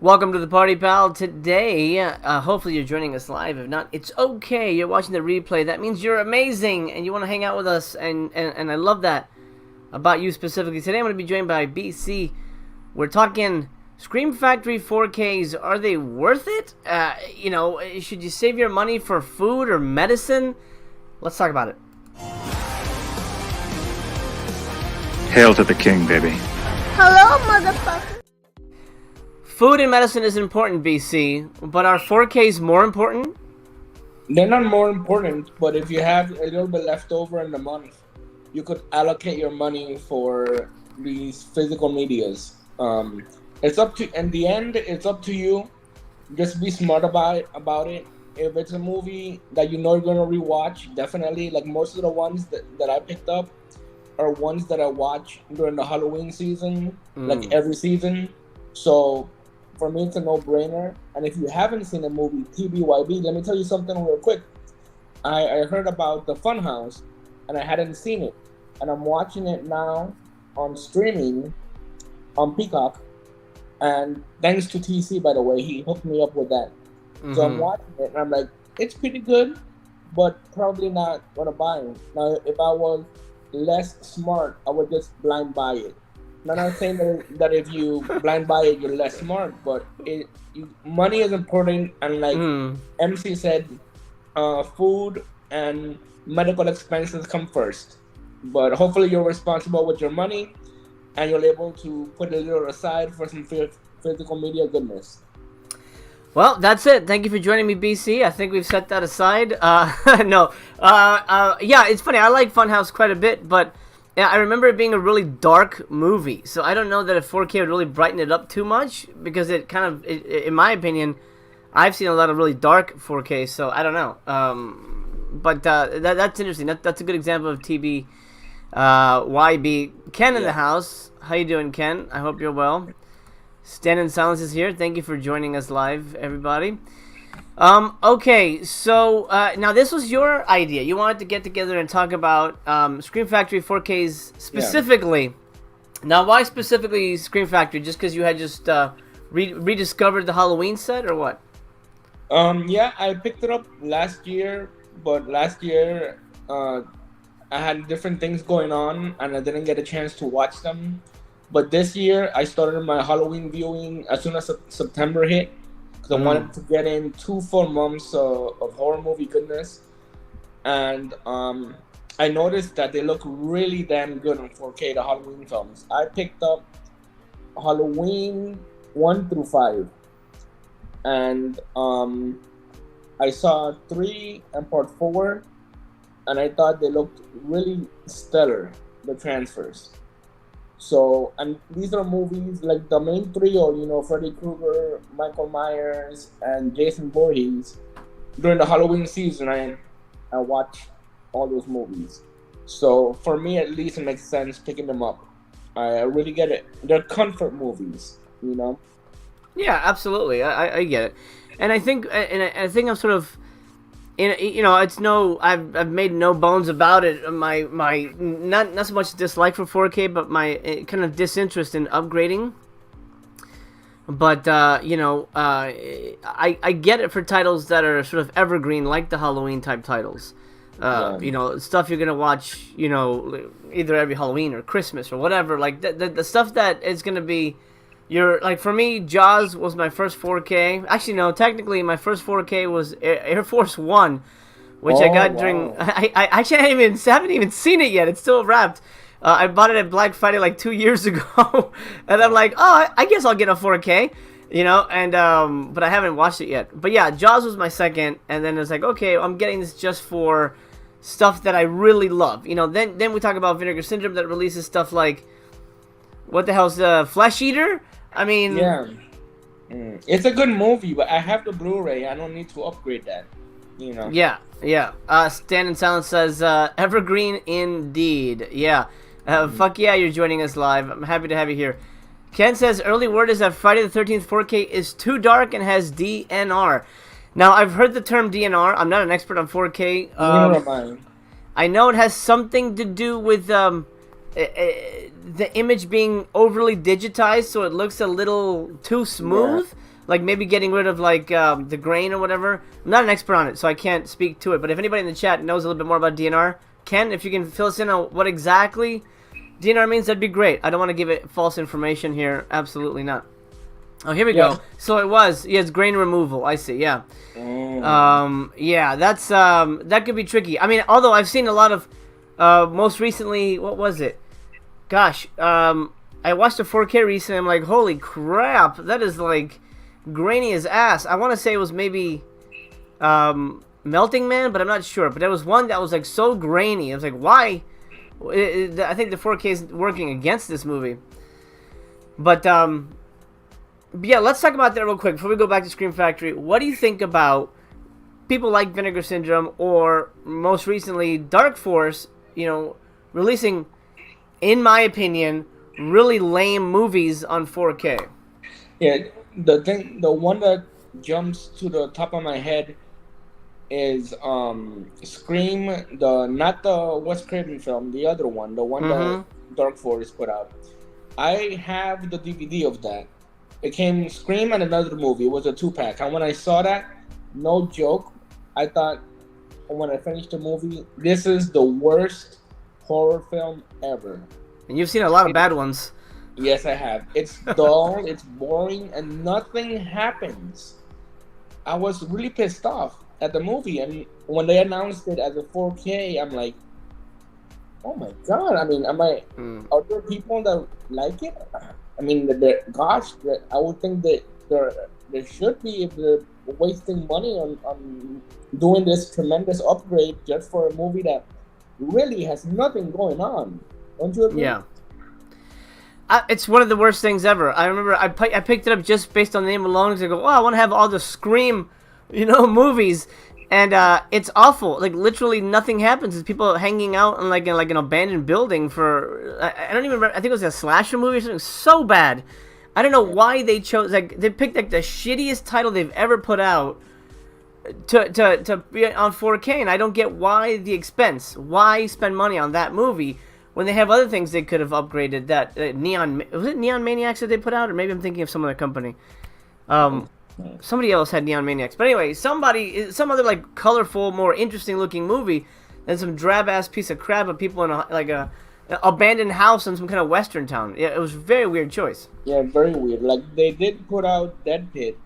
Welcome to the party, pal. Today, hopefully you're joining us live. If not, it's okay. You're watching the replay. That means you're amazing and you want to hang out with us, and I love that about you specifically. Today I'm going to be joined by BC. We're talking Scream Factory 4Ks. Are they worth it? Should you save your money for food or medicine? Let's talk about it. Hail to the king, baby. Hello, motherfucker. Food and medicine is important, BC, but are 4Ks more important? They're not more important, but if you have a little bit left over in the month, you could allocate your money for these physical medias. It's up to, in the end, it's up to you. Just be smart about it. If it's a movie that you know you're going to rewatch, definitely, like most of the ones that I picked up are ones that I watch during the Halloween season, like every season. So for me, it's a no-brainer. And if you haven't seen the movie TBYB, let me tell you something real quick. I heard about the Funhouse, and I hadn't seen it. And I'm watching it now on streaming on Peacock. And thanks to TC, by the way, he hooked me up with that. So I'm watching it, and I'm like, it's pretty good, but probably not going to buy it. Now, if I was less smart, I would just blind buy it. I'm not saying that if you blind buy it, you're less smart, but money is important, and like MC said, food and medical expenses come first. But hopefully you're responsible with your money, and you're able to put a little aside for some physical media goodness. Well, that's it. Thank you for joining me, BC. I think we've set that aside. Yeah, it's funny. I like Funhouse quite a bit, but yeah, I remember it being a really dark movie, so I don't know that a 4K would really brighten it up too much, because it kind of, in my opinion, I've seen a lot of really dark 4K, so I don't know. That's interesting. That's a good example of TB YB. Ken in the house. How you doing, Ken? I hope you're well. Stand in Silence is here. Thank you for joining us live, everybody. Okay, so now this was your idea. You wanted to get together and talk about Scream Factory 4Ks specifically. Yeah. Now, why specifically Scream Factory? Just because you had just rediscovered the Halloween set, or what? Yeah, I picked it up last year, but last year I had different things going on, and I didn't get a chance to watch them. But this year, I started my Halloween viewing as soon as September hit, because I wanted to get in 2 full months of horror movie goodness. And I noticed that they look really damn good on 4K, the Halloween films. I picked up Halloween 1 through 5. And I saw 3 and part 4, and I thought they looked really stellar, the transfers. So, and these are movies like the main trio, Freddy Krueger, Michael Myers, and Jason Voorhees. During the Halloween season, I watch all those movies. So, for me at least, it makes sense picking them up. I really get it. They're comfort movies, Yeah, absolutely. I get it. And I think I'm sort of, it's I've made no bones about it. My not so much dislike for 4K, but my kind of disinterest in upgrading. But I get it for titles that are sort of evergreen, like the Halloween type titles. Stuff you're gonna watch, either every Halloween or Christmas or whatever. Like the stuff that is gonna be. Like, for me, Jaws was my first 4K. Actually, no, technically, my first 4K was Air Force One, which I got during. I actually haven't even seen it yet. It's still wrapped. I bought it at Black Friday like 2 years ago, and I'm like, I guess I'll get a 4K, but I haven't watched it yet. But yeah, Jaws was my second, and then it's like, okay, I'm getting this just for stuff that I really love. Then we talk about Vinegar Syndrome that releases stuff like, what the hell's Flesh Eater? I mean, yeah, it's a good movie, but I have the Blu-ray. I don't need to upgrade that, Yeah. Stand in Silence says, evergreen indeed. Yeah. Fuck yeah, you're joining us live. I'm happy to have you here. Ken says, early word is that Friday the 13th 4K is too dark and has DNR. Now, I've heard the term DNR. I'm not an expert on 4K. I know it has something to do with the image being overly digitized, so it looks a little too smooth. like maybe getting rid of like the grain or whatever. I'm not an expert on it, so I can't speak to it. But if anybody in the chat knows a little bit more about DNR, Ken, if you can fill us in on what exactly DNR means, that'd be great. I don't want to give it false information here. Absolutely not. Oh, here we go. So it was, yes, grain removal. I see. Yeah. Yeah, that's that could be tricky. I mean, although I've seen a lot of, most recently, what was it? Gosh, I watched a 4K recently. I'm like, holy crap, that is like grainy as ass. I want to say it was maybe Melting Man, but I'm not sure. But there was one that was like so grainy. I was like, why? I think the 4K is working against this movie. But yeah, let's talk about that real quick before we go back to Scream Factory. What do you think about people like Vinegar Syndrome, or most recently Dark Force, you know, releasing, in my opinion, really lame movies on 4K? Yeah, the one that jumps to the top of my head is Scream, not the Wes Craven film, the other one, the one that Dark Force put out. I have the DVD of that. It came Scream and another movie. It was a 2-pack. And when I saw that, no joke, I thought, when I finished the movie, this is the worst horror film ever. And you've seen a lot of bad ones. Yes, I have. It's dull, it's boring, and nothing happens. I was really pissed off at the movie. And when they announced it as a 4K, I'm like, oh my god. I mean, are there people that like it? I mean, I would think that there should be, if they're wasting money on doing this tremendous upgrade just for a movie that really has nothing going on. Don't you agree? Yeah. It's one of the worst things ever. I remember I picked it up just based on the name alone, because I go, oh, I want to have all the Scream, movies. And it's awful. Like, literally nothing happens. It's people hanging out in like an abandoned building for, I don't even remember, I think it was a slasher movie or something. So bad. I don't know why they chose, like, they picked like the shittiest title they've ever put out to be on 4K, and I don't get why the expense. Why spend money on that movie when they have other things they could have upgraded? That was it Neon Maniacs that they put out, or maybe I'm thinking of some other company. Somebody else had Neon Maniacs, but anyway, some other like colorful, more interesting looking movie than some drab ass piece of crap of people in a abandoned house in some kind of western town. Yeah, it was a very weird choice. Yeah, very weird. Like, they did put out Dead Pit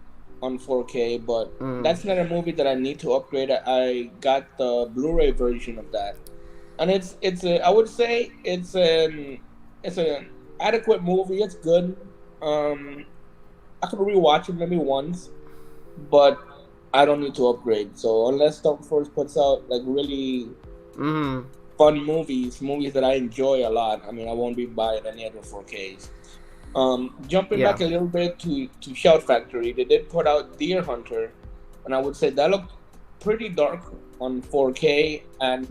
on 4K, but that's not a movie that I need to upgrade. I got the Blu-ray version of that, and I would say it's an adequate movie. It's good. I could rewatch it maybe once, but I don't need to upgrade. So unless Dark Force puts out like really fun movies that I enjoy a lot, I mean, I won't be buying any other 4Ks. Jumping back a little bit to Shout Factory, they did put out Deer Hunter, and I would say that looked pretty dark on 4K, and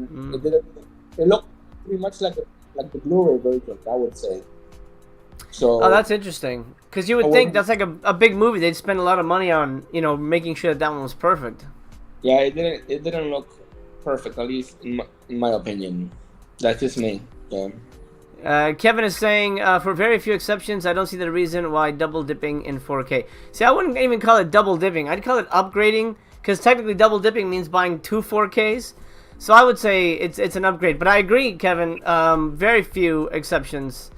it looked pretty much like the Blu-ray version, I would say. So, oh, that's interesting. Because you would think that's like a big movie. They'd spend a lot of money on, making sure that one was perfect. Yeah, it didn't look perfect, at least in my opinion. That's just me. Yeah. Kevin is saying, for very few exceptions, I don't see the reason why double dipping in 4K. See, I wouldn't even call it double dipping. I'd call it upgrading, because technically double dipping means buying 2 4Ks. So I would say it's an upgrade. But I agree, Kevin. Very few exceptions.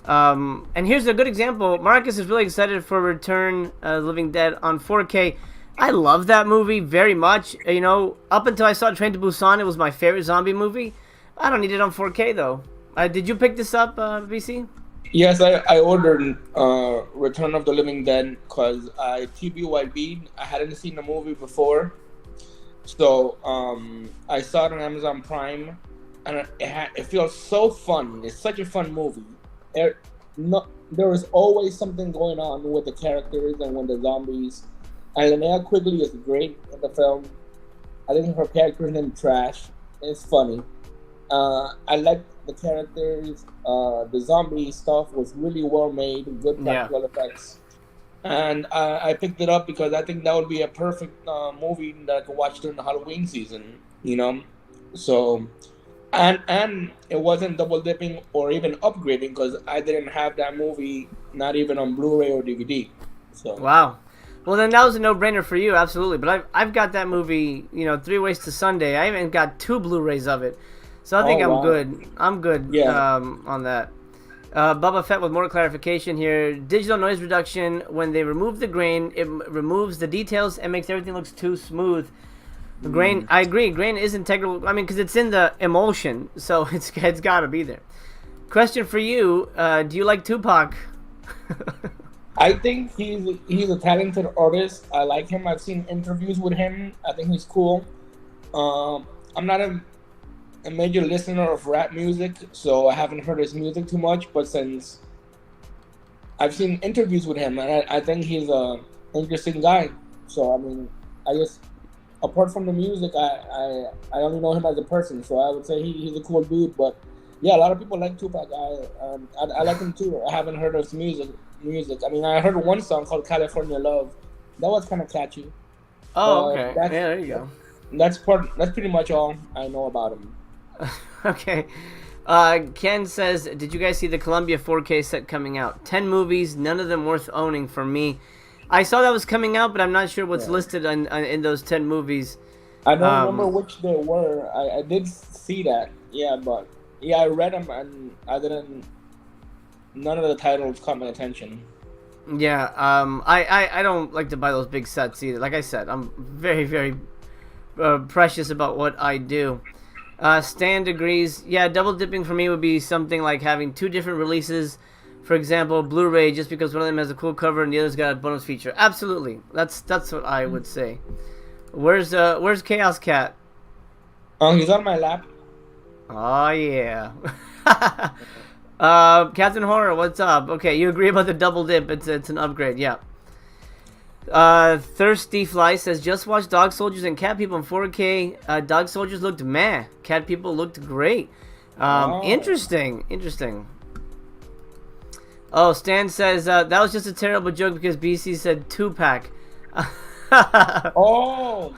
And here's a good example. Marcus is really excited for Return of the Living Dead on 4K. I love that movie very much. Up until I saw Train to Busan, it was my favorite zombie movie. I don't need it on 4K though. Did you pick this up, BC? Yes, I ordered Return of the Living Dead because I TBYB'd. I hadn't seen the movie before. So I saw it on Amazon Prime, and it feels so fun. It's such a fun movie. There is always something going on with the characters and with the zombies. And Linnea Quigley is great in the film. I think her character name Trash is funny. I like the characters. The zombie stuff was really well made, good practical effects. And I picked it up because I think that would be a perfect movie that I could watch during the Halloween season, So, and it wasn't double dipping or even upgrading because I didn't have that movie, not even on Blu-ray or DVD. So wow. Well, then that was a no-brainer for you, absolutely. But I've got that movie, 3 Ways to Sunday. I even got 2 Blu-rays of it, so I think I'm good. I'm good on that. Bubba Fett with more clarification here. Digital noise reduction. When they remove the grain, it removes the details and makes everything look too smooth. The grain, I agree. Grain is integral. I mean, because it's in the emulsion, so it's got to be there. Question for you: do you like Tupac? I think he's a talented artist. I like him. I've seen interviews with him. I think he's cool. I'm not a major listener of rap music, so I haven't heard his music too much. But since I've seen interviews with him, and I think he's a interesting guy. So I mean, I just apart from the music, I only know him as a person. So I would say he's a cool dude. But yeah, a lot of people like Tupac. I like him too. I haven't heard his music. I mean, I heard one song called California Love. That was kind of catchy. Oh, okay. Yeah, there you go. That's pretty much all I know about him. Okay. Ken says, did you guys see the Columbia 4K set coming out? 10 movies, none of them worth owning for me. I saw that was coming out, but I'm not sure what's listed in those 10 movies. I don't remember which they were. I did see that. Yeah, but yeah, I read them and I didn't. None of the titles caught my attention. Yeah, I don't like to buy those big sets either. Like I said, I'm very, very precious about what I do. Stan agrees. Yeah, double dipping for me would be something like having 2 different releases. For example, Blu-ray, just because one of them has a cool cover and the other's got a bonus feature. Absolutely, that's what I would say. Where's Chaos Cat? He's on my lap. Oh yeah. Captain Horror, what's up? Okay, you agree about the double dip? It's an upgrade, yeah. Thirsty Fly says just watched Dog Soldiers and Cat People in 4K. Dog Soldiers looked meh. Cat People looked great. Interesting. Oh, Stan says that was just a terrible joke because BC said 2-pack. Oh,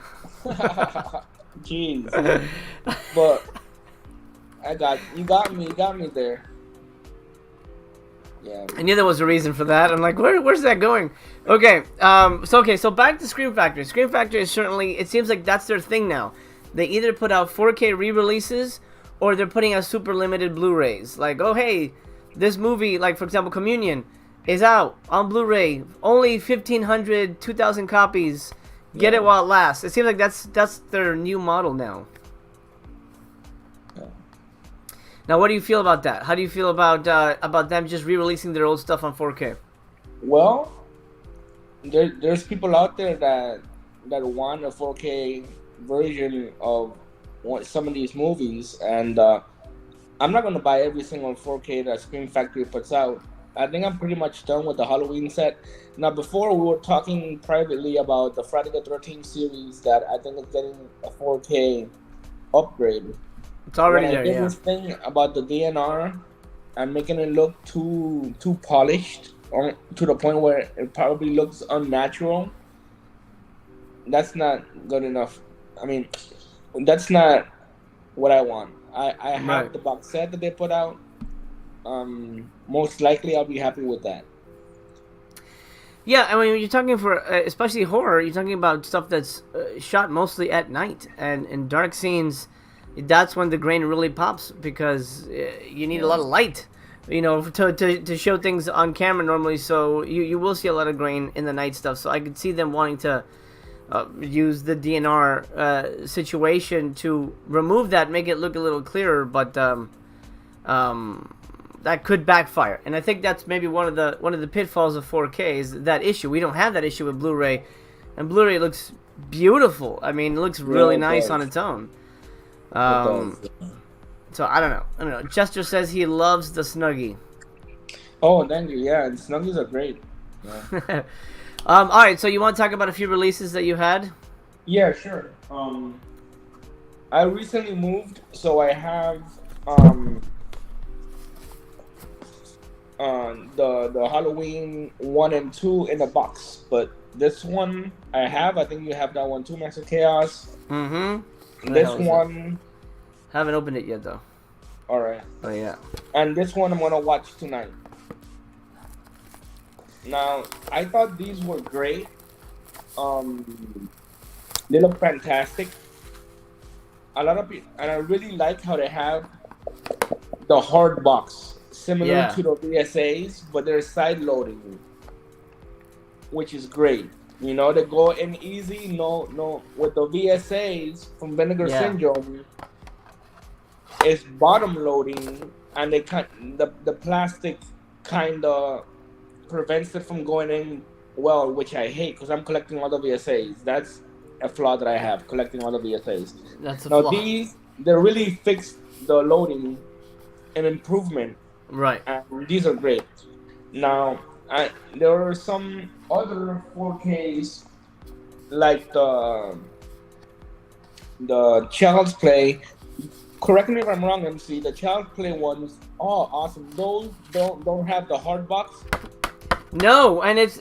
jeez. But you got me there. Yeah. I knew there was a reason for that. I'm like, where's that going? Okay, so back to Scream Factory. Scream Factory is certainly, it seems like that's their thing now. They either put out 4K re-releases or they're putting out super limited Blu-rays. Like, oh hey, this movie, like for example, Communion, is out on Blu-ray. Only 1,500, 2,000 copies. Get it while it lasts. It seems like that's their new model now. Now, what do you feel about that? How do you feel about them just re-releasing their old stuff on 4K? Well, there's people out there that want a 4K version of some of these movies, and I'm not going to buy every single 4K that Scream Factory puts out. I think I'm pretty much done with the Halloween set. Now, before we were talking privately about the Friday the 13th series that I think is getting a 4K upgrade. It's already there, yeah. This thing about the DNR and making it look too polished, or to the point where it probably looks unnatural. That's not good enough. I mean, that's not what I want. I have the box set that they put out. Most likely, I'll be happy with that. Yeah, I mean, when you're talking for especially horror, you're talking about stuff that's shot mostly at night and in dark scenes. That's when the grain really pops because you need a lot of light, to show things on camera normally. So you will see a lot of grain in the night stuff. So I could see them wanting to use the DNR situation to remove that, make it look a little clearer. But that could backfire, and I think that's maybe one of the pitfalls of 4K is that issue. We don't have that issue with Blu-ray, and Blu-ray looks beautiful. I mean, it looks really nice on its own. So I don't know. Chester says he loves the Snuggie. Oh, thank you. Yeah, the Snuggies are great. Yeah. All right. So you want to talk about a few releases that you had? Yeah, sure. I recently moved, so I have the Halloween 1 and 2 in a box, but this one I think you have that one too, Master Chaos. Mm-hmm. This one haven't opened it yet though. All right. Oh yeah. And this one I'm gonna watch tonight. Now I thought these were great, They look fantastic. A lot of people, and I really like how they have the hard box, similar Yeah. to the VSAs, but they're side loading, which is great. You know, they go in easy. No, with the VSAs from Vinegar Yeah. Syndrome, it's bottom loading, and the plastic kind of prevents it from going in well, which I hate because I'm collecting all the VSAs. That's a flaw that I have, collecting all the VSAs. That's a Now flaw. these, they really fixed the loading and improvement, Right. and these are great. Now, there are some other 4Ks like the Child's Play. Correct me if I'm wrong, MC. The Child's Play ones, oh, awesome. Those don't have the hard box. No, and it's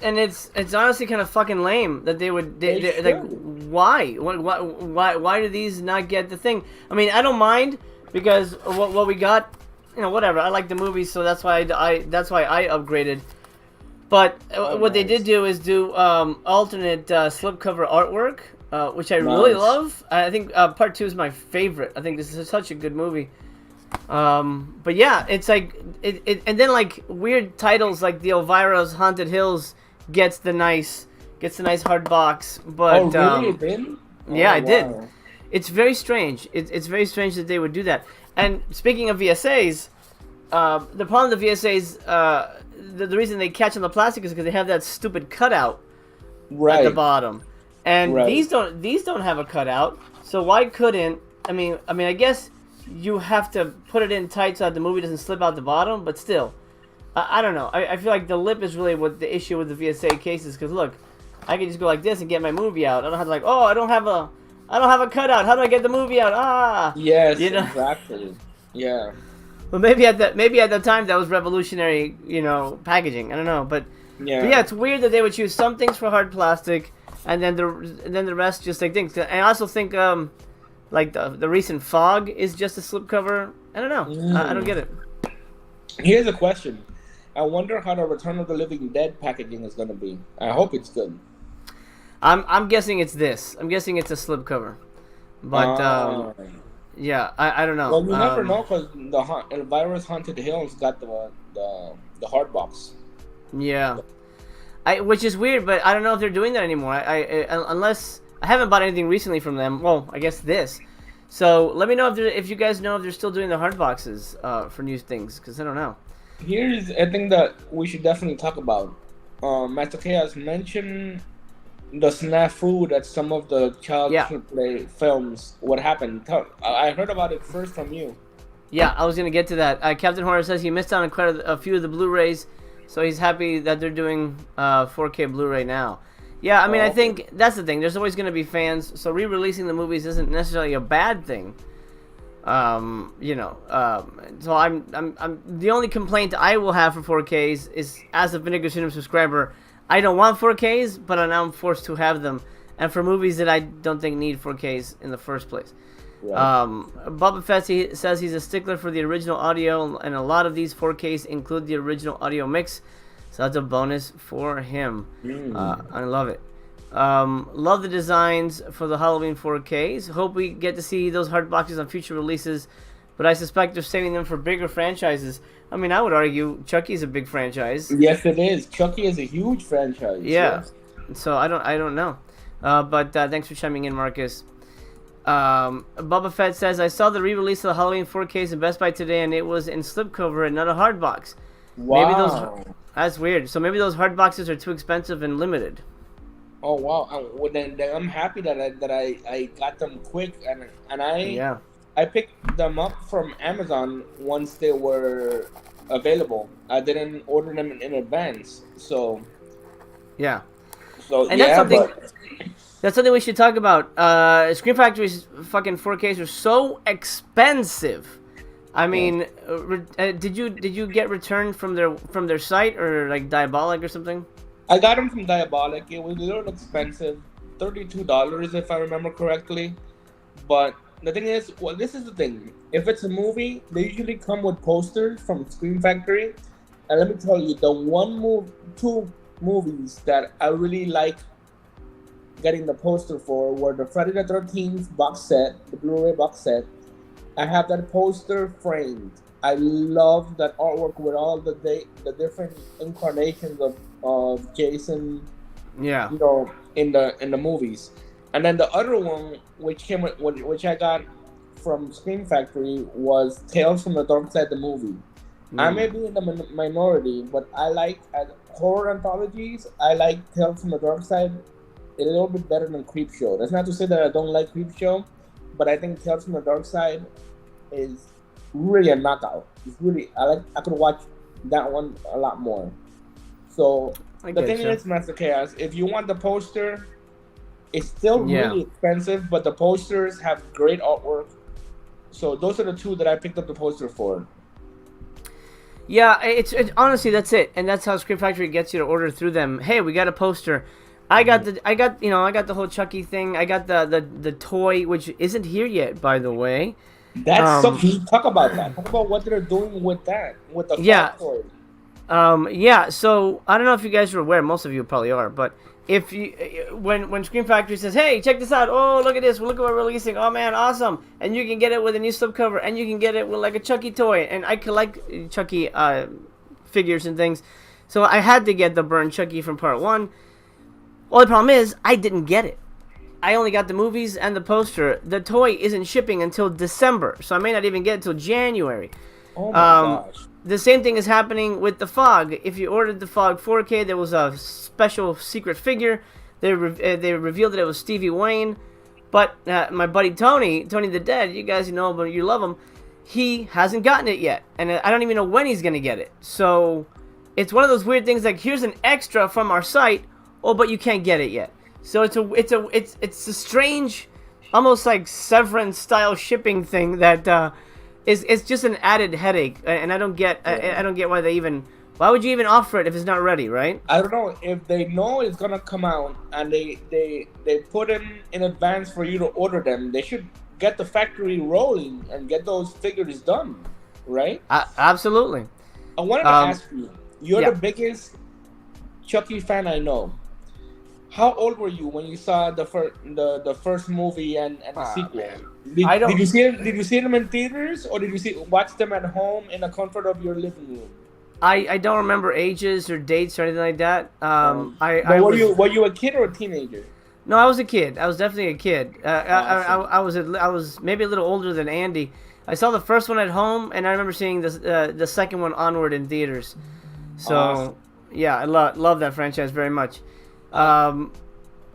honestly kind of fucking lame that they would They like should. why do these not get the thing? I mean, I don't mind because what we got, you know, whatever. I like the movies, so that's why I upgraded. But what they nice. did do is do alternate slipcover artwork, which I really Nice. love. I think part 2 is my favorite. I think this is such a good movie. But yeah, it's like and then like weird titles like the Elvira's Haunted Hills gets the nice hard box. But Oh, really? It did? yeah, Oh, I did. wow. It's very strange. It's very strange that they would do that. And speaking of VSAs, the problem with the VSAs, the reason they catch on the plastic is because they have that stupid cutout Right. at the bottom, and Right. these don't have a cutout. So why couldn't I mean I guess you have to put it in tight so that the movie doesn't slip out the bottom, but still, I don't know. I feel like the lip is really what the issue with the VSA cases. Because look, I can just go like this and get my movie out. I don't have to like, oh, I don't have a cutout. How do I get the movie out? Ah, Yes, you know? exactly. Yeah. Well, maybe at the time that was revolutionary, you know, packaging. I don't know, but yeah, it's weird that they would choose some things for hard plastic, and then the rest just like things. And I also think like the recent Fog is just a slipcover. I don't know. I don't get it. Here's a question. I wonder how the Return of the Living Dead packaging is going to be. I hope it's good. I'm guessing it's this. I'm guessing it's a slipcover, but yeah, I don't know. Well, you never know because the Elvira's Haunted Hills got the hard box. Yeah, which is weird, but I don't know if they're doing that anymore. Unless I haven't bought anything recently from them. Well, I guess this. So let me know if you guys know if they're still doing the hard boxes for new things, because I don't know. Here's a thing that we should definitely talk about. Master Chaos mentioned the snafu that some of the Child Play films. What happened? I heard about it first from you. Yeah, I was gonna get to that. Captain Horror says he missed out on quite a few of the Blu-rays, so he's happy that they're doing 4K Blu-ray now. Yeah, I mean, I think that's the thing. There's always going to be fans, so re-releasing the movies isn't necessarily a bad thing. You know, so I'm the only complaint I will have for 4Ks is, as a Vinegar Syndrome subscriber, I don't want 4Ks, but now I'm forced to have them, and for movies that I don't think need 4Ks in the first place. Right. Boba Fett says he's a stickler for the original audio, and a lot of these 4Ks include the original audio mix. So that's a bonus for him. I love it. Love the designs for the Halloween 4Ks. Hope we get to see those hard boxes on future releases, but I suspect they're saving them for bigger franchises. I mean, I would argue Chucky's a big franchise. Yes, it is. Chucky is a huge franchise. Yeah. Yes. So I don't know. But thanks for chiming in, Marcus. Boba Fett says, I saw the re-release of the Halloween 4Ks in Best Buy today, and it was in slipcover and not a hard box. Wow. That's weird. So maybe those hard boxes are too expensive and limited. Oh wow! Well, then I'm happy that I got them quick and I picked them up from Amazon once they were available. I didn't order them in advance, so yeah. So and yeah, that's something we should talk about. Scream Factory's fucking 4Ks are so expensive. I mean, did you get returned from their site or like Diabolic or something? I got them from Diabolic. It was a little expensive, $32 if I remember correctly. But the thing is, well, this is the thing. If it's a movie, they usually come with posters from Scream Factory. And let me tell you, two movies that I really like getting the poster for were the Friday the 13th box set, the Blu-ray box set. I have that poster framed. I love that artwork with all the different incarnations of Jason, Yeah. In the movies. And then the other one, which I got from Scream Factory, was Tales from the Dark Side, the movie. I may be in the minority, but I like horror anthologies. I like Tales from the Dark Side a little bit better than Creepshow. That's not to say that I don't like Creepshow, but I think Tales from the Dark Side is really a knockout. It's really I could watch that one a lot more. So the thing is, Master Chaos, if you want the poster, it's still really expensive, but the posters have great artwork. So those are the two that I picked up the poster for. Yeah, it's honestly, that's it, and that's how Scream Factory gets you to order through them. Hey, we got a poster. I got the whole Chucky thing. I got the toy, which isn't here yet, by the way. That's something. Talk about that. Talk about what they're doing with that, with the toy. So I don't know if you guys are aware. Most of you probably are, but if you when Scream Factory says, "Hey, check this out! Oh, look at this! Look at what we're releasing! Oh man, awesome!" And you can get it with a new slipcover, and you can get it with like a Chucky toy. And I collect Chucky figures and things, so I had to get the burned Chucky from Part 1. Well, the problem is I didn't get it. I only got the movies and the poster. The toy isn't shipping until December, so I may not even get it until January. Oh my gosh. The same thing is happening with the Fog. If you ordered the Fog 4K, there was a special secret figure. They revealed that it was Stevie Wayne. But my buddy Tony the Dead, you guys know him, but you love him, he hasn't gotten it yet. And I don't even know when he's going to get it. So it's one of those weird things like, here's an extra from our site, but you can't get it yet. So it's a strange, almost like Severance style shipping thing that it's just an added headache, and I don't get why would you even offer it if it's not ready, right? I don't know if they know it's gonna come out and they put them in advance for you to order them. They should get the factory rolling and get those figures done, right? Absolutely. I wanted to ask you. You're the biggest Chucky fan I know. How old were you when you saw the first movie and the sequel? Did you see them in theaters, or did you watch them at home in the comfort of your living room? I don't remember ages or dates or anything like that. Were you a kid or a teenager? No, I was a kid. I was definitely a kid. I was maybe a little older than Andy. I saw the first one at home, and I remember seeing the second one onward in theaters. So yeah, I love that franchise very much.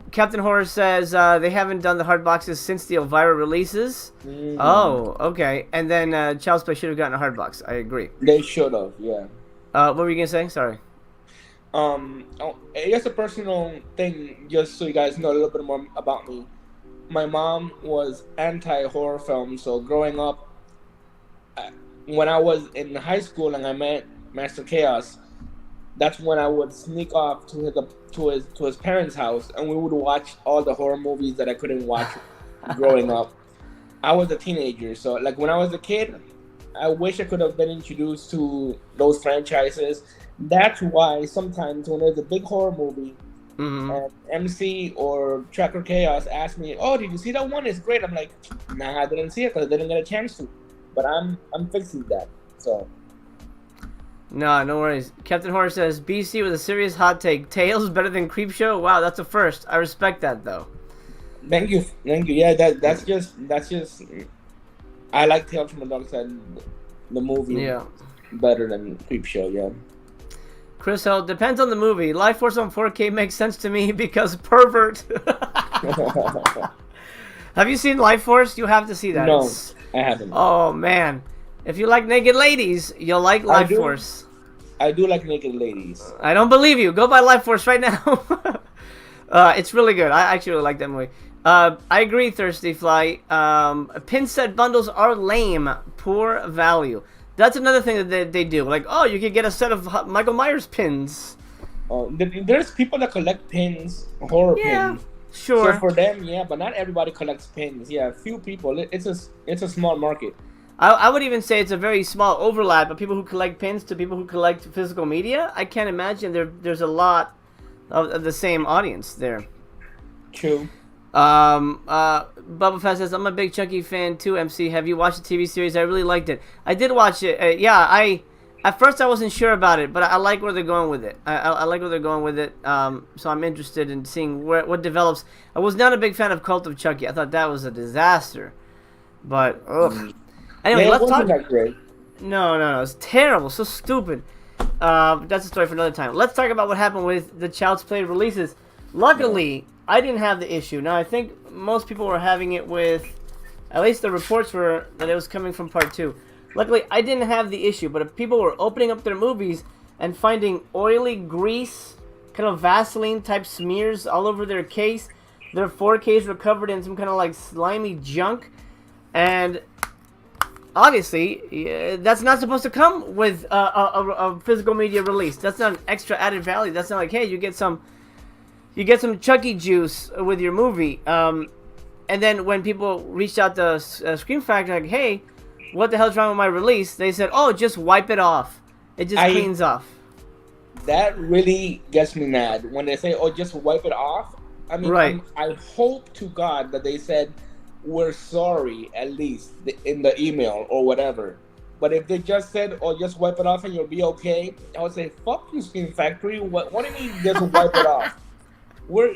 Captain Horror says they haven't done the hard boxes since the Elvira releases. Mm-hmm. Oh, okay. And then Child's Play should have gotten a hard box. I agree. They should have, yeah. What were you gonna say? Sorry. It's a personal thing, just so you guys know a little bit more about me. My mom was anti-horror films, so growing up, when I was in high school and I met Master Chaos, that's when I would sneak off to his parents' house, and we would watch all the horror movies that I couldn't watch growing up. I was a teenager, so like when I was a kid, I wish I could have been introduced to those franchises. That's why sometimes when there's a big horror movie, and MC or Tracker Chaos ask me, "Oh, did you see that one? It's great." I'm like, "Nah, I didn't see it because I didn't get a chance to." But I'm fixing that. So. No worries. Captain Horror says BC with a serious hot take. Tales better than Creepshow. Wow, that's a first. I respect that though. Thank you. Yeah, that's just. I like Tales from the Dark Side, the movie. Yeah. Better than Creepshow. Yeah. Chris Hill, depends on the movie. Life Force on 4K makes sense to me because pervert. Have you seen Life Force? You have to see that. No, I haven't. Oh man. If you like naked ladies, you'll like Life Force. I do like naked ladies. I don't believe you. Go buy Life Force right now. It's really good. I actually really like that movie. I agree, Thirsty Fly. Pin set bundles are lame. Poor value. That's another thing that they do. Like, oh, you can get a set of Michael Myers pins. There's people that collect pins, horror pins. Sure. So for them, yeah, but not everybody collects pins. Yeah, few people. It's a small market. I would even say it's a very small overlap of people who collect pins to people who collect physical media. I can't imagine there's a lot of the same audience there. True. Bubba Fest says, I'm a big Chucky fan too, MC. Have you watched the TV series? I really liked it. I did watch it. At first I wasn't sure about it, but I like where they're going with it. I like where they're going with it. So I'm interested in seeing what develops. I was not a big fan of Cult of Chucky. I thought that was a disaster. But, ugh. Anyway, Yeah, it let's wasn't talk. that great. No. It's terrible. So stupid. That's a story for another time. Let's talk about what happened with the Child's Play releases. Luckily, I didn't have the issue. Now, I think most people were having it with, at least the reports were that it was coming from part 2. Luckily, I didn't have the issue, but if people were opening up their movies and finding oily grease, kind of Vaseline type smears all over their case, their 4Ks were covered in some kind of like slimy junk, and obviously, that's not supposed to come with a physical media release. That's not an extra added value. That's not like, hey, you get some Chucky juice with your movie. And then when people reached out to Scream Factory, like, hey, what the hell's wrong with my release? They said, oh, just wipe it off. It just cleans off. That really gets me mad when they say, oh, just wipe it off. I mean, right. I hope to God that they said, we're sorry, at least in the email or whatever. But if they just said, "Oh, just wipe it off and you'll be okay," I would say, "Fuck you, Scream Factory. What do you mean just wipe it off? We're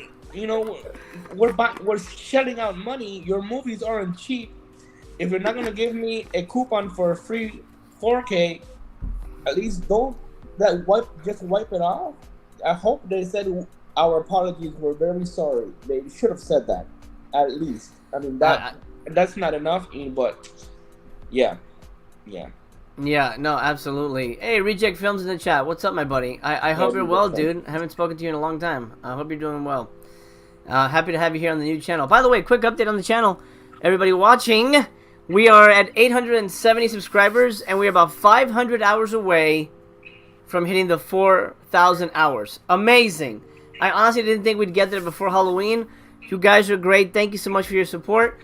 shelling out money. Your movies aren't cheap. If you're not gonna give me a coupon for a free 4K, at least just wipe it off." I hope they said our apologies. We're very sorry. They should have said that, at least. I mean, that's not enough, but yeah. Yeah, no, absolutely. Hey, Reject Films in the chat. What's up, my buddy? I hope you're well, dude. I haven't spoken to you in a long time. I hope you're doing well. Happy to have you here on the new channel. By the way, quick update on the channel. Everybody watching, we are at 870 subscribers, and we're about 500 hours away from hitting the 4,000 hours. Amazing. I honestly didn't think we'd get there before Halloween. You guys are great. Thank you so much for your support.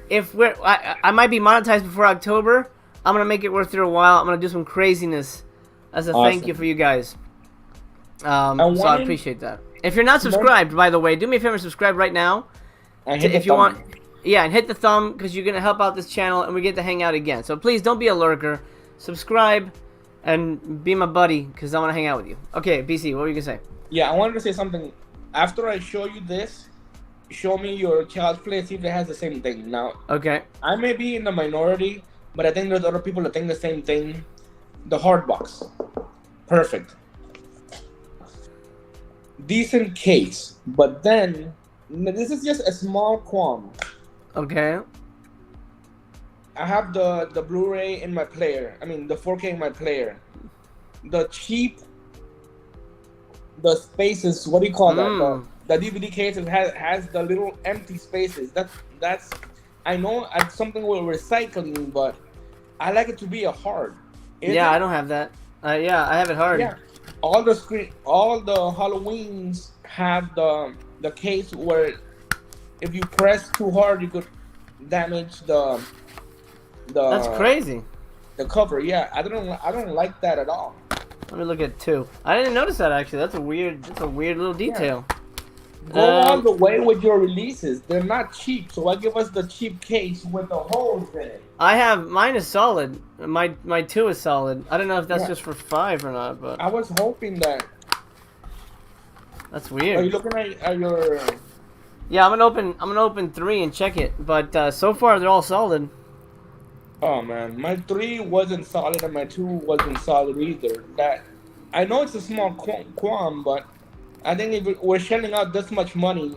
I might be monetized before October. I'm gonna make it worth your while. I'm gonna do some craziness as a thank you for you guys. So I appreciate that. If you're not subscribed, by the way, do me a favor and subscribe right now. If you want, and hit the thumb because you're gonna help out this channel and we get to hang out again. So please don't be a lurker. Subscribe and be my buddy because I want to hang out with you. Okay, BC, what were you gonna say? Yeah, I wanted to say something. After I show you this, show me your Child's Play, see if it has the same thing. Now, okay, I may be in the minority, but I think there's other people that think the same thing. The hard box, perfect, decent case, but then this is just a small qualm. Okay. I have the Blu-ray in my player. I mean, the 4K in my player. The spaces. What do you call that? The DVD case has the little empty spaces. That's. I know it's something we're recycling, but I like it to be a hard. I don't have that. Yeah, I have it hard. Yeah, all the Halloweens have the case where if you press too hard, you could damage the. That's crazy. The cover, yeah, I don't like that at all. Let me look at 2. I didn't notice that actually. That's a weird little detail. Yeah. Go all the way with your releases. They're not cheap, so why give us the cheap case with the holes in it? Mine is solid. My 2 is solid. I don't know if that's just for 5 or not, but I was hoping that. That's weird. Are you looking at your? Yeah, I'm gonna open 3 and check it, but so far they're all solid. Oh man, my 3 wasn't solid and my 2 wasn't solid either. That I know it's a small qualm, but I think if we're shelling out this much money,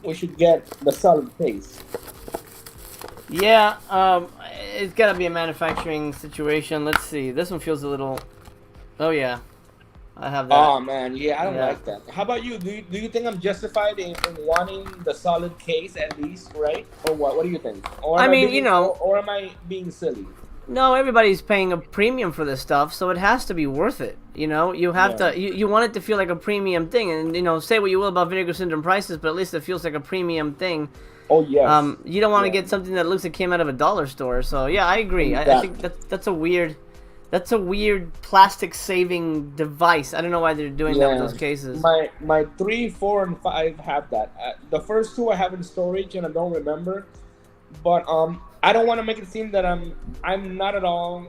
we should get the solid case. Yeah, it's gotta be a manufacturing situation. Let's see. This one feels a little. Oh yeah, I have that. Oh man, yeah, I don't like that. How about you? Do you think I'm justified in wanting the solid case at least, right? Or what? What do you think? Or I mean, or am I being silly? No, everybody's paying a premium for this stuff, so it has to be worth it. You have to. You want it to feel like a premium thing, and say what you will about Vinegar Syndrome prices, but at least it feels like a premium thing. Oh yes. You don't want to get something that looks like it came out of a dollar store. So yeah, I agree. Exactly. I think that's a weird That's a weird plastic saving device. I don't know why they're doing that with those cases. My 3, 4, and 5 have that. The first 2 I have in storage and I don't remember. But I don't want to make it seem that I'm not at all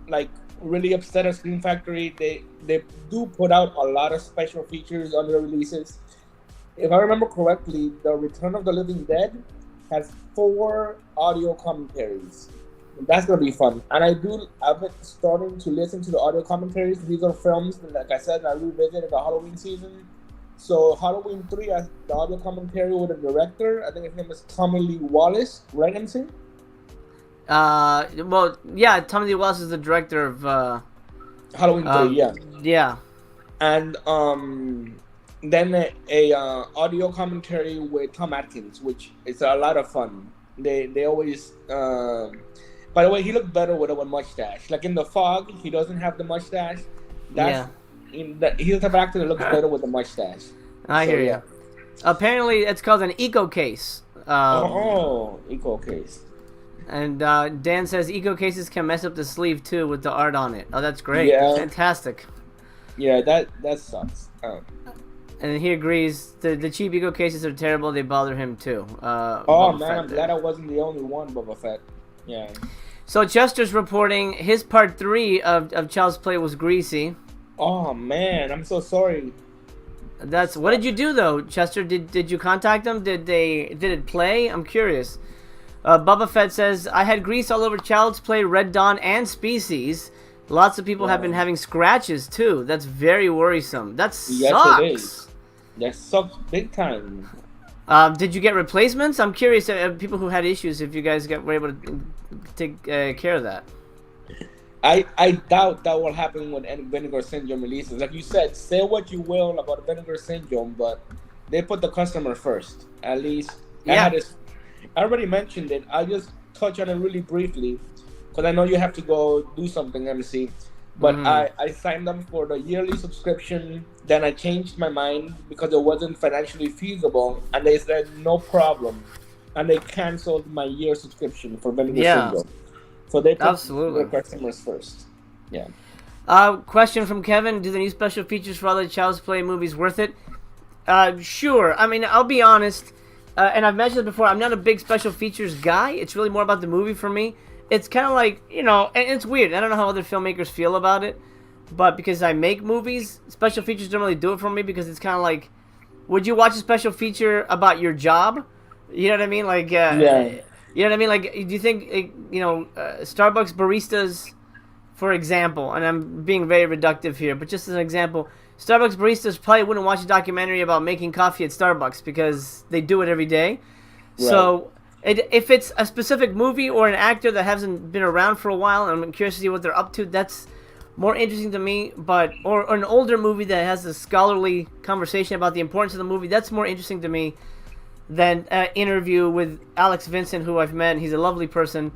like really upset at Scream Factory. They do put out a lot of special features on their releases. If I remember correctly, the Return of the Living Dead has 4 audio commentaries. That's gonna be fun, and I've been starting to listen to the audio commentaries. These are films that, like I said, I revisited the Halloween season. So Halloween 3 has the audio commentary with a director. I think his name is Tommy Lee Wallace, right, MC? Well, yeah, Tommy Lee Wallace is the director of Halloween 3, yeah. Yeah. And then a audio commentary with Tom Atkins, which is a lot of fun. They always by the way, he looked better with a mustache. Like in The Fog, he doesn't have the mustache. He's the type of actor that looks better with a mustache. I hear you. Apparently, it's called an eco case. Eco case. And Dan says eco cases can mess up the sleeve too with the art on it. Oh, that's great. Yeah. Fantastic. Yeah, that sucks. And he agrees. The cheap eco cases are terrible. They bother him too. I'm glad I wasn't the only one, Boba Fett. Yeah. So Chester's reporting his part 3 of Child's Play was greasy. Oh man, I'm so sorry. What did you do though, Chester? Did you contact them? Did it play? I'm curious. Bubba Fett says I had grease all over Child's Play, Red Dawn, and Species. Lots of people have been having scratches too. That's very worrisome. That sucks. Yes, it is. That sucks big time. Did you get replacements? I'm curious, people who had issues, if you guys were able to take care of that. I doubt that will happen when any Vinegar Syndrome releases. Like you said, say what you will about Vinegar Syndrome, but they put the customer first. At least, I already mentioned it. I'll just touch on it really briefly, because I know you have to go do something, MC. But I signed up for the yearly subscription. Then I changed my mind because it wasn't financially feasible, and they said no problem, and they canceled my year subscription for Vinegar Syndrome. So they put their customers first. Yeah. Question from Kevin: do the new special features for all the Child's Play movies worth it? Sure. I mean, I'll be honest, and I've mentioned it before. I'm not a big special features guy. It's really more about the movie for me. It's kind of like, and it's weird. I don't know how other filmmakers feel about it, but because I make movies, special features don't really do it for me, because it's kind of like, would you watch a special feature about your job? You know what I mean? Like, you know what I mean? Like, do you think, Starbucks baristas, for example, and I'm being very reductive here, but just as an example, Starbucks baristas probably wouldn't watch a documentary about making coffee at Starbucks because they do it every day. Right. So if it's a specific movie or an actor that hasn't been around for a while, and I'm curious to see what they're up to, that's more interesting to me. But or an older movie that has a scholarly conversation about the importance of the movie, that's more interesting to me than an interview with Alex Vincent, who I've met. He's a lovely person.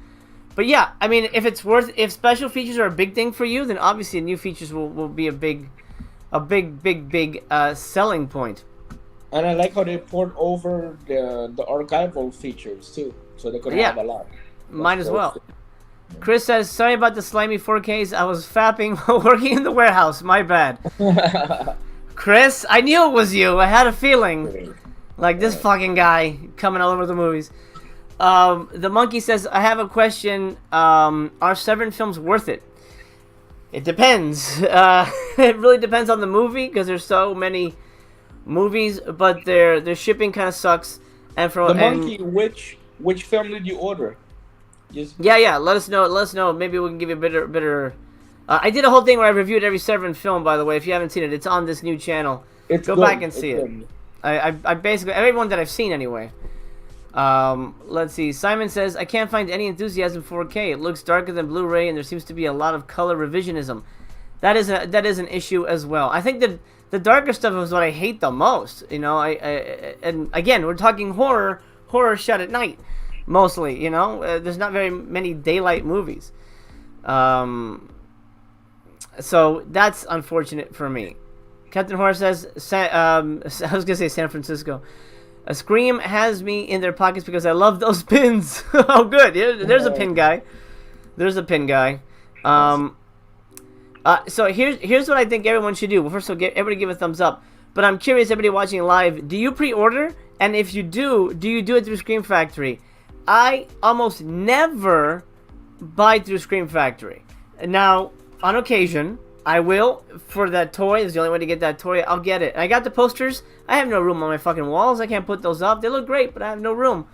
But yeah, I mean, if special features are a big thing for you, then obviously new features will be a big selling point. And I like how they poured over the archival features too, so they could have a lot. Might as well. Chris says, sorry about the slimy 4Ks. I was fapping while working in the warehouse. My bad. Chris, I knew it was you. I had a feeling. Like this fucking guy coming all over the movies. The monkey says, I have a question. Are Severin films worth it? It depends. It really depends on the movie, because there's so many movies, but their shipping kind of sucks. And for monkey, which film did you order? Yeah. Let us know. Maybe we can give you a better. I did a whole thing where I reviewed every Severin film. By the way, if you haven't seen it, it's on this new channel. Go back and see it. I basically everyone that I've seen anyway. Let's see. Simon says, I can't find any enthusiasm for 4K. It looks darker than Blu-ray, and there seems to be a lot of color revisionism. That is an issue as well. I think that the darker stuff is what I hate the most. And again, we're talking horror shot at night, mostly. There's not very many daylight movies. So that's unfortunate for me. Captain Horror says, I was gonna say San Francisco. A Scream has me in their pockets because I love those pins. Oh, good. There's a pin guy. So here's what I think everyone should do. Well, first of all, everybody give a thumbs up. But I'm curious, everybody watching live, do you pre-order? And if you do you do it through Scream Factory? I almost never buy through Scream Factory. Now, on occasion, I will, for that toy. It's the only way to get that toy. I'll get it. And I got the posters. I have no room on my fucking walls. I can't put those up. They look great, but I have no room.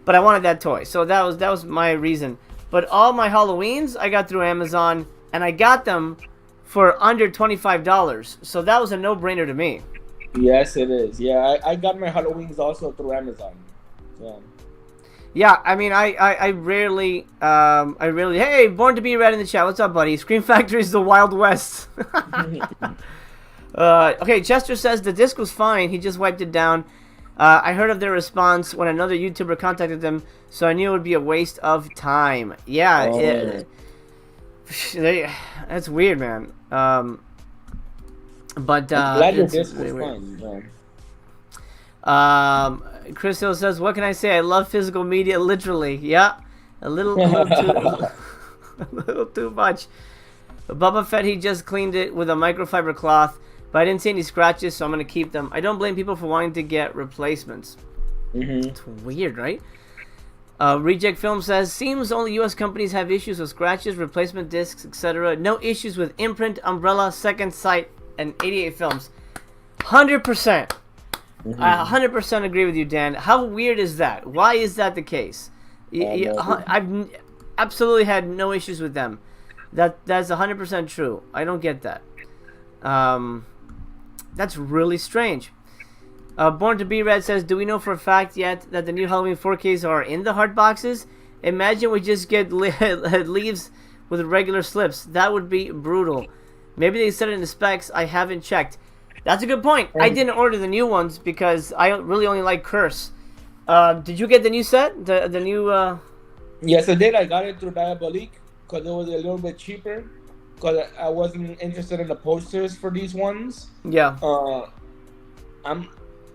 But I wanted that toy. So that was my reason. But all my Halloweens, I got through Amazon. And I got them for under $25. So that was a no-brainer to me. Yes, it is. Yeah, I got my Halloweens also through Amazon. Yeah. Yeah, I mean, I rarely, hey, Born to Be Red in the chat. What's up, buddy? Scream Factory is the Wild West. Okay, Chester says the disc was fine. He just wiped it down. I heard of their response when another YouTuber contacted them, so I knew it would be a waste of time. Yeah, that's weird, man. But glad your disc was fine. Chris Hill says, "What can I say? I love physical media, literally. Yeah, a little too much." Bubba Fett, he just cleaned it with a microfiber cloth, but I didn't see any scratches, so I'm gonna keep them. I don't blame people for wanting to get replacements. It's weird, right? Reject Film says, seems only U.S. companies have issues with scratches, replacement discs, etc. No issues with Imprint, Umbrella, Second Sight, and 88 Films. 100%. I 100% agree with you, Dan. How weird is that? Why is that the case? I've absolutely had no issues with them. That's 100% true. I don't get that. That's really strange. Born to Be Red says, do we know for a fact yet that the new Halloween 4Ks are in the hard boxes? Imagine we just get leaves with regular slips. That would be brutal. Maybe they said it in the specs. I haven't checked. That's a good point. I didn't order the new ones because I really only like Curse. Did you get the new set? The new... Yes, I did. I got it through Diabolique because it was a little bit cheaper. Because I wasn't interested in the posters for these ones. Yeah.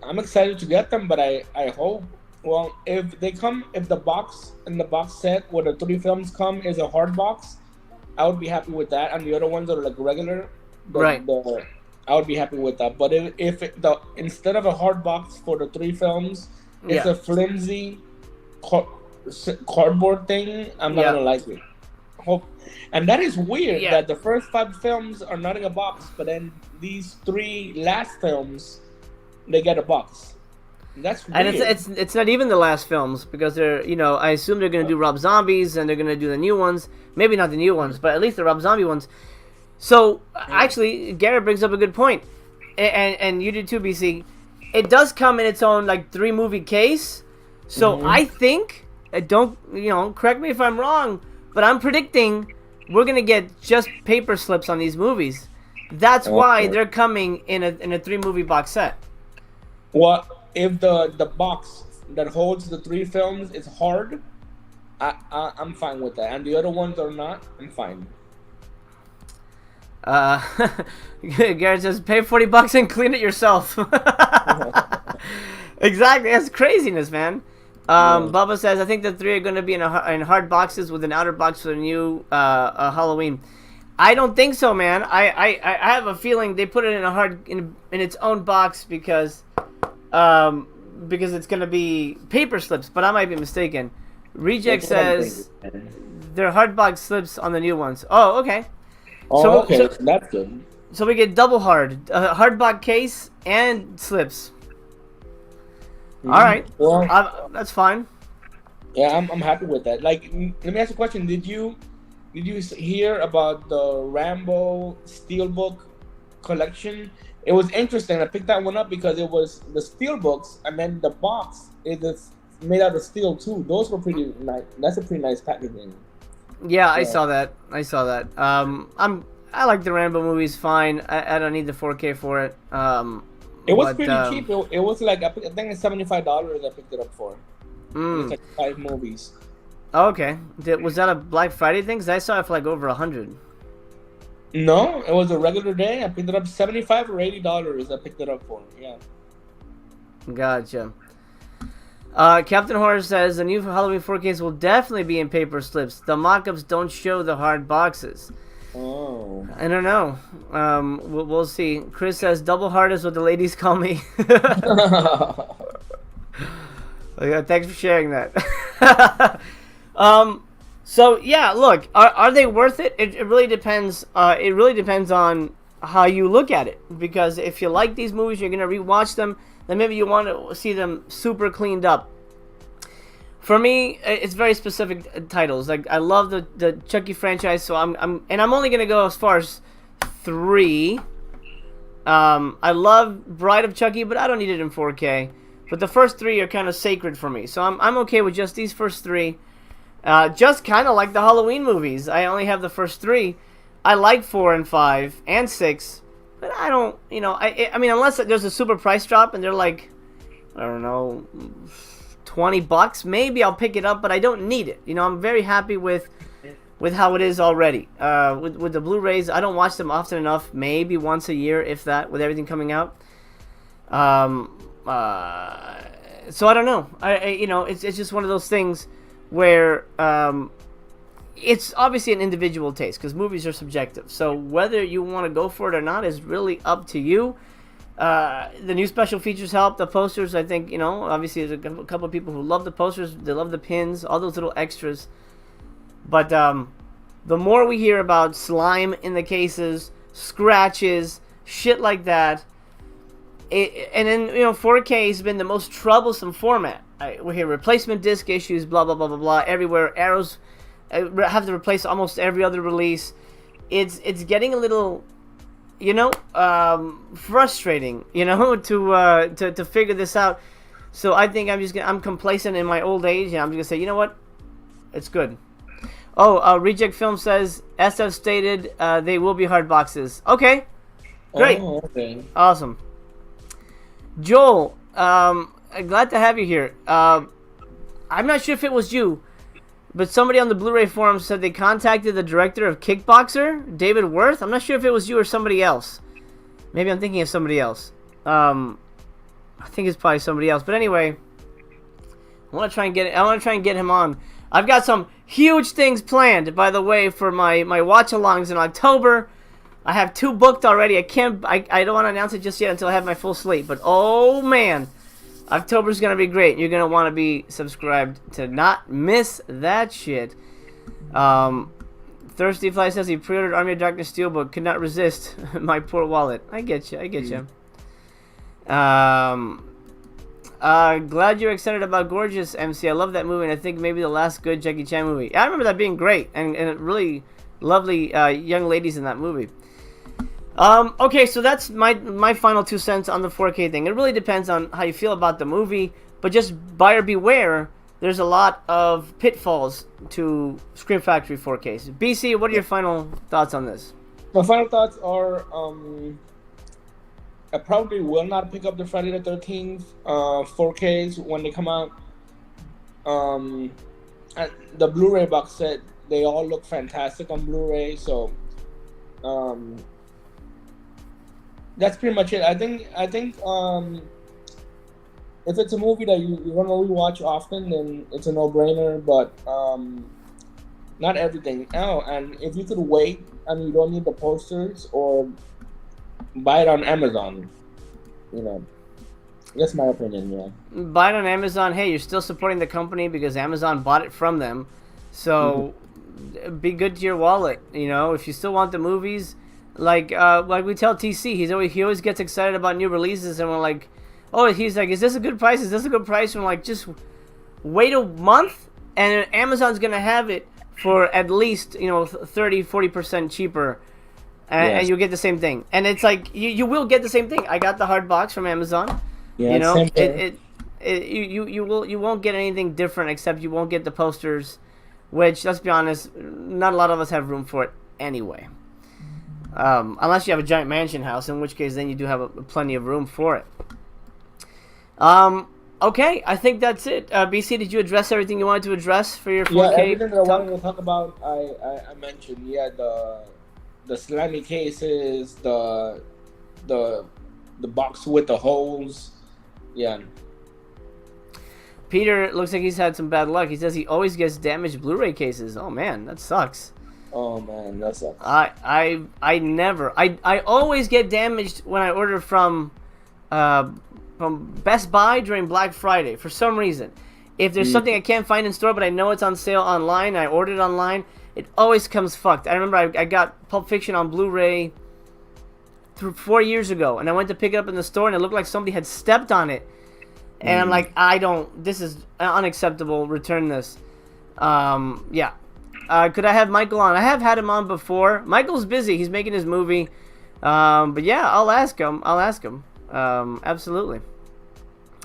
I'm excited to get them, but I hope, well, if the box set where the 3 films come is a hard box, I would be happy with that. And the other ones are like regular, right? I would be happy with that. But instead of a hard box for the 3 films, it's a flimsy cardboard thing, I'm not gonna like it. And that is weird that the first 5 films are not in a box, but then these 3 last films, they get a box. That's weird. And it's not even the last films because they're, I assume they're gonna do Rob Zombies and they're gonna do the new ones. Maybe not the new ones, but at least the Rob Zombie ones. So actually, Garrett brings up a good point, and you did too, BC. It does come in its own like 3 movie case. So I think, don't correct me if I'm wrong, but I'm predicting we're gonna get just paper slips on these movies. That's why they're coming in a 3 movie box set. Well, if the box that holds the 3 films is hard, I'm fine with that, and the other ones are not, I'm fine. Garrett says, pay $40 and clean it yourself. Exactly, that's craziness, man. Bubba says, I think the 3 are going to be in hard boxes with an outer box for the new Halloween. I don't think so, man. I have a feeling they put it in its own box because it's going to be paper slips, but I might be mistaken. Reject says they're hard box slips on the new ones. Oh, okay. Oh, so that's good. So we get double hard box case and slips. All right, well, that's fine. Yeah, I'm happy with that. Like, let me ask you a question. Did you hear about the Rambo Steelbook collection? It was interesting. I picked that one up because it was the Steelbooks, and then the box is made out of steel too. Those were pretty nice. That's a pretty nice packaging. Yeah, I saw that. I like the Rambo movies fine. I don't need the 4K for it. It was pretty cheap. It was like, I think it's $75 I picked it up for. It's like 5 movies. Oh, okay. Was that a Black Friday thing? Because I saw it for like over 100. No, it was a regular day. I picked it up $75 or $80 I picked it up for. Yeah. Gotcha. Captain Horror says the new Halloween 4Ks will definitely be in paper slips. The mock-ups don't show the hard boxes. Oh. I don't know. We'll see. Chris says, double heart is what the ladies call me. Yeah, thanks for sharing that. So yeah, look, are they worth it? It really depends. It really depends on how you look at it. Because if you like these movies, you're gonna rewatch them. Then maybe you want to see them super cleaned up. For me, it's very specific titles. Like I love the Chucky franchise, so I'm only gonna go as far as 3. I love Bride of Chucky, but I don't need it in 4K. But the first 3 are kind of sacred for me, so I'm okay with just these first 3. Just kind of like the Halloween movies. I only have the first 3. I like 4 and 5 and 6, but I don't. I mean, unless there's a super price drop and they're like, I don't know, $20, maybe I'll pick it up, but I don't need it. I'm very happy with how it is already. With the Blu-rays, I don't watch them often enough. Maybe once a year, if that, with everything coming out. So I don't know. It's just one of those things where it's obviously an individual taste because movies are subjective. So whether you want to go for it or not is really up to you. The new special features help. The posters, I think, obviously there's a couple of people who love the posters. They love the pins, all those little extras. But the more we hear about slime in the cases, scratches, shit like that, and then 4K has been the most troublesome format. We hear replacement disc issues, blah blah blah blah blah everywhere. Arrows have to replace almost every other release. It's getting a little, frustrating, to figure this out. So I think I'm complacent in my old age, and I'm just gonna say, you know what, it's good. Oh, Reject Film says SF stated they will be hard boxes. Okay, great, okay. Awesome. Joel, glad to have you here. I'm not sure if it was you, but somebody on the Blu-ray forum said they contacted the director of Kickboxer, David Worth. I'm not sure if it was you or somebody else. Maybe I'm thinking of somebody else. I think it's probably somebody else. But anyway, I want to try and get him on. I've got some huge things planned, by the way, for my watch-alongs in October. I have 2 booked already. I don't want to announce it just yet until I have my full slate. But oh man, October's gonna be great. You're gonna want to be subscribed to not miss that shit. Thirsty Fly says he pre-ordered Army of Darkness Steelbook, could not resist. My poor wallet. I get you. Glad you're excited about Gorgeous, MC. I love that movie, and I think maybe the last good Jackie Chan movie. I remember that being great, and really lovely young ladies in that movie. Okay, so that's my final 2 cents on the 4K thing. It really depends on how you feel about the movie, but just buyer beware. There's a lot of pitfalls to Scream Factory 4Ks. BC, what are your final thoughts on this? My final thoughts are, I probably will not pick up the Friday the 13th 4Ks when they come out. And the Blu-ray box set, they all look fantastic on Blu-ray, so that's pretty much it. I think if it's a movie that you want to rewatch often, then it's a no-brainer. But not everything. Oh, and if you could wait and you don't need the posters, or buy it on Amazon. That's my opinion. Yeah. Buy it on Amazon. Hey, you're still supporting the company because Amazon bought it from them. So be good to your wallet. If you still want the movies. Like we tell TC, he always gets excited about new releases, and we're like, he's like, is this a good price? Is this a good price? And we're like, just wait a month, and Amazon's gonna have it for at least 30-40% cheaper, and you'll get the same thing. And it's like you will get the same thing. I got the hard box from Amazon. Yeah, you won't get anything different except you won't get the posters, which, let's be honest, not a lot of us have room for it anyway. Unless you have a giant mansion house, in which case then you do have plenty of room for it. Okay, I think that's it. BC, did you address everything you wanted to address for your 4K? Yeah, everything that I wanted to talk about, I mentioned. Yeah, the slimy cases, the box with the holes. Yeah. Peter looks like he's had some bad luck. He says he always gets damaged Blu-ray cases. Oh man, that sucks. Oh man, that sucks. I never. I always get damaged when I order from Best Buy during Black Friday for some reason. If there's something I can't find in store, but I know it's on sale online, I ordered it online, it always comes fucked. I remember I got Pulp Fiction on Blu-ray 4 years ago, and I went to pick it up in the store, and it looked like somebody had stepped on it. And I'm like, this is unacceptable. Return this. Yeah. Could I have Michael on? I have had him on before. Michael's busy. He's making his movie. But yeah, I'll ask him. Absolutely.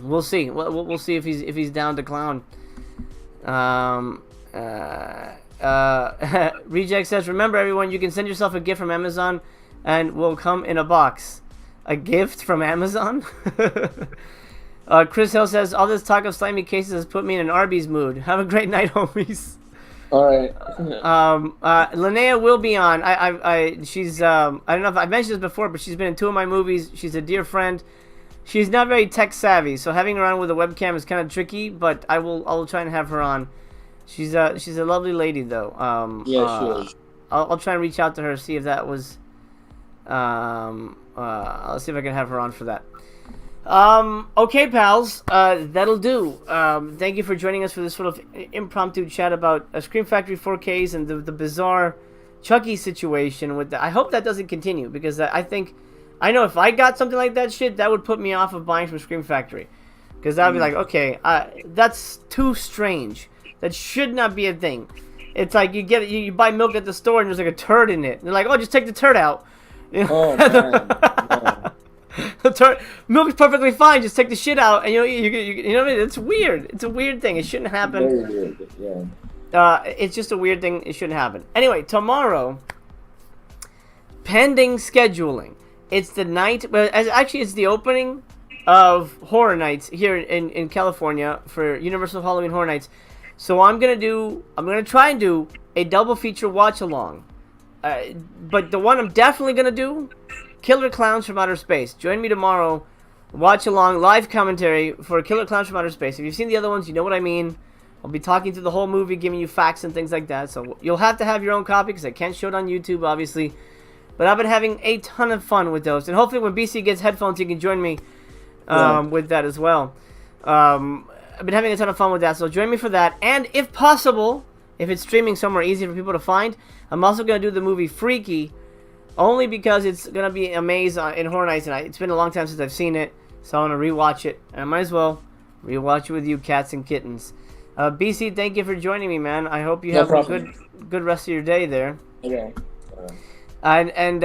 We'll see. We'll see if he's down to clown. Reject says, remember everyone, you can send yourself a gift from Amazon and will come in a box. A gift from Amazon? Chris Hill says, all this talk of slimy cases has put me in an Arby's mood. Have a great night, homies. All right. Linnea will be on. She's I don't know if I mentioned this before, but she's been in 2 of my movies. She's a dear friend. She's not very tech savvy, so having her on with a webcam is kind of tricky. But I will try and have her on. She's a lovely lady though. Yeah, she is. I'll try and reach out to her, see if that was. I'll see if I can have her on for that. Okay, pals, that'll do. Thank you for joining us for this sort of impromptu chat about Scream Factory 4Ks and the bizarre Chucky situation. I hope that doesn't continue, because I know if I got something like that shit, that would put me off of buying from Scream Factory. Because I'd be like, okay, that's too strange. That should not be a thing. It's like you buy milk at the store and there's like a turd in it. And they're like, oh, just take the turd out. You know? Oh, man. No. Milk is perfectly fine. Just take the shit out, and you know what I mean? It's weird. It's a weird thing. It shouldn't happen. Very weird. Yeah. It's just a weird thing. It shouldn't happen. Anyway, tomorrow, pending scheduling, it's the night. But actually, it's the opening of Horror Nights here in California for Universal Halloween Horror Nights. So I'm gonna try and do a double feature watch along. But the one I'm definitely gonna do, Killer Clowns from Outer Space. Join me tomorrow, watch along, live commentary for Killer Clowns from Outer Space. If you've seen the other ones, you know what I mean. I'll be talking through the whole movie, giving you facts and things like that. So you'll have to have your own copy, because I can't show it on YouTube, obviously. But I've been having a ton of fun with those. And hopefully when BC gets headphones, he can join me with that as well. I've been having a ton of fun with that, so join me for that. And if possible, if it's streaming somewhere easy for people to find, I'm also going to do the movie Freaky, only because it's going to be a maze in Horror Nights, and it's been a long time since I've seen it, so I want to rewatch it. And I might as well rewatch it with you cats and kittens. BC, thank you for joining me, man. I hope you have a good rest of your day there. Okay. And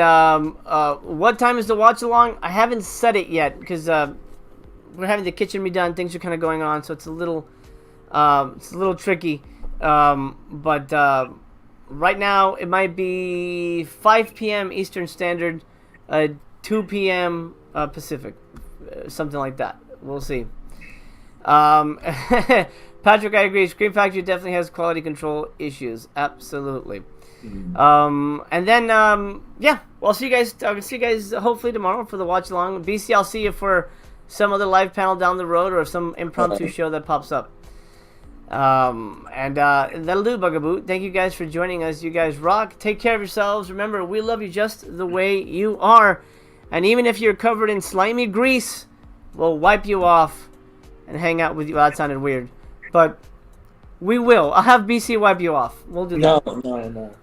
what time is the watch along? I haven't set it yet, because we're having the kitchen redone. Things are kind of going on, so it's a little tricky. But right now it might be 5 p.m. Eastern Standard, 2 p.m. Pacific, something like that. We'll see. Patrick, I agree. Scream Factory definitely has quality control issues. Absolutely. And then yeah, well, I'll see you guys hopefully tomorrow for the watch along. BC, I'll see you for some other live panel down the road, or some impromptu show that pops up. And that'll do, Bugaboo. Thank you guys for joining us. You guys rock. Take care of yourselves. Remember, we love you just the way you are. And even if you're covered in slimy grease, we'll wipe you off and hang out with you. Well, that sounded weird, but we will. I'll have BC wipe you off. We'll do that. No.